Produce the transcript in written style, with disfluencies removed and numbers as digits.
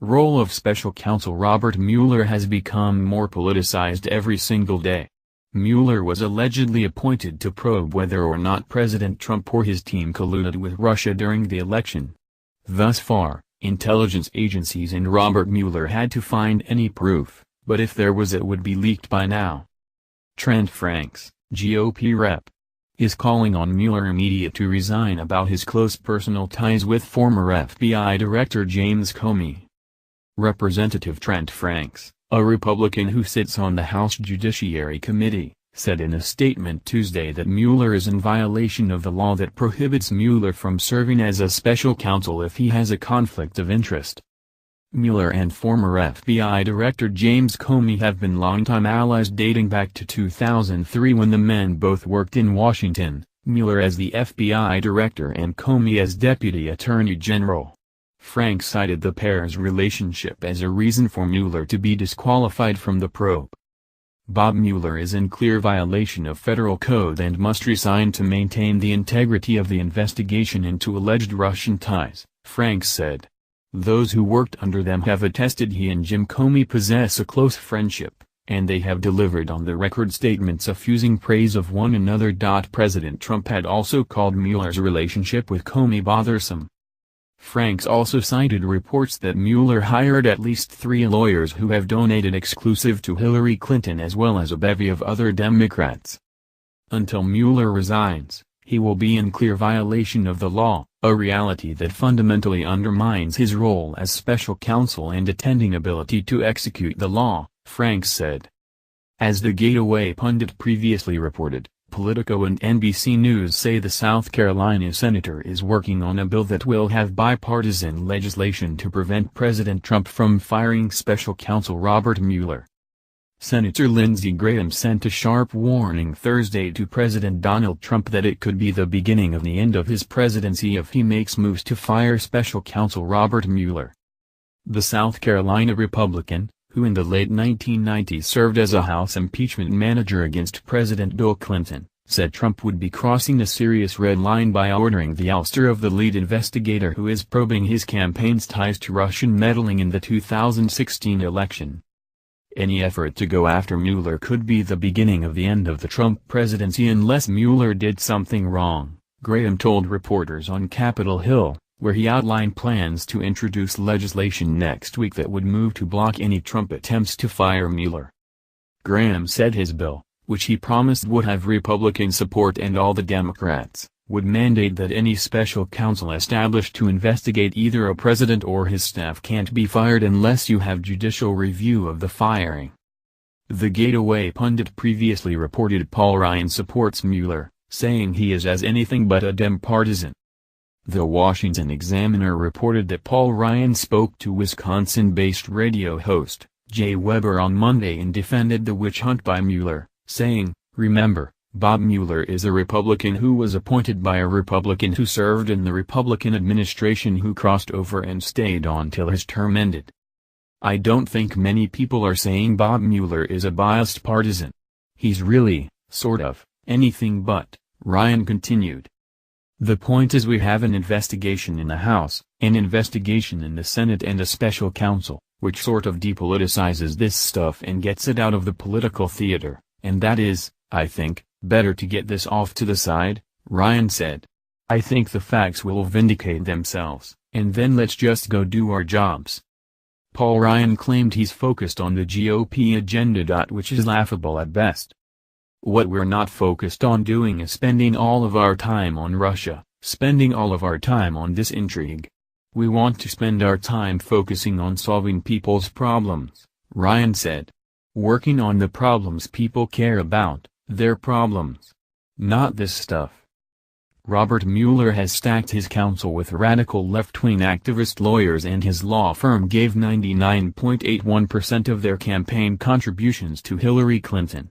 Role of Special Counsel Robert Mueller has become more politicized every single day. Mueller was allegedly appointed to probe whether or not President Trump or his team colluded with Russia during the election. Thus far, intelligence agencies and Robert Mueller had to find any proof, but if there was it would be leaked by now. Trent Franks, GOP rep, is calling on Mueller immediate to resign about his close personal ties with former FBI Director James Comey. Representative Trent Franks, a Republican who sits on the House Judiciary Committee, said in a statement Tuesday that Mueller is in violation of the law that prohibits Mueller from serving as a special counsel if he has a conflict of interest. Mueller and former FBI Director James Comey have been longtime allies dating back to 2003 when the men both worked in Washington, Mueller as the FBI Director and Comey as Deputy Attorney General. Frank cited the pair's relationship as a reason for Mueller to be disqualified from the probe. Bob Mueller is in clear violation of federal code and must resign to maintain the integrity of the investigation into alleged Russian ties, Franks said. Those who worked under them have attested he and Jim Comey possess a close friendship, and they have delivered on the record statements effusing praise of one another. President Trump had also called Mueller's relationship with Comey bothersome. Franks also cited reports that Mueller hired at least 3 lawyers who have donated exclusive to Hillary Clinton as well as a bevy of other Democrats. Until Mueller resigns, he will be in clear violation of the law, a reality that fundamentally undermines his role as special counsel and attending ability to execute the law, Franks said. As the Gateway pundit previously reported, Politico and NBC News say the South Carolina senator is working on a bill that will have bipartisan legislation to prevent President Trump from firing special counsel Robert Mueller. Senator Lindsey Graham sent a sharp warning Thursday to President Donald Trump that it could be the beginning of the end of his presidency if he makes moves to fire special counsel Robert Mueller. The South Carolina Republican, who in the late 1990s served as a House impeachment manager against President Bill Clinton, said Trump would be crossing a serious red line by ordering the ouster of the lead investigator who is probing his campaign's ties to Russian meddling in the 2016 election. Any effort to go after Mueller could be the beginning of the end of the Trump presidency unless Mueller did something wrong, Graham told reporters on Capitol Hill, where he outlined plans to introduce legislation next week that would move to block any Trump attempts to fire Mueller. Graham said his bill, which he promised would have Republican support and all the Democrats, would mandate that any special counsel established to investigate either a president or his staff can't be fired unless you have judicial review of the firing. The Gateway pundit previously reported Paul Ryan supports Mueller, saying he is as anything but a Dem partisan. The Washington Examiner reported that Paul Ryan spoke to Wisconsin-based radio host, Jay Weber on Monday and defended the witch hunt by Mueller, saying, "Remember, Bob Mueller is a Republican who was appointed by a Republican who served in the Republican administration who crossed over and stayed on till his term ended. I don't think many people are saying Bob Mueller is a biased partisan. He's really, sort of, anything but," Ryan continued. "The point is we have an investigation in the House, an investigation in the Senate and a special counsel, which sort of depoliticizes this stuff and gets it out of the political theater, and that is, I think, better to get this off to the side," Ryan said. "I think the facts will vindicate themselves, and then let's just go do our jobs." Paul Ryan claimed he's focused on the GOP agenda, which is laughable at best. "What we're not focused on doing is spending all of our time on Russia, spending all of our time on this intrigue. We want to spend our time focusing on solving people's problems," Ryan said. "Working on the problems people care about, their problems. Not this stuff." Robert Mueller has stacked his counsel with radical left-wing activist lawyers, and his law firm gave 99.81% of their campaign contributions to Hillary Clinton.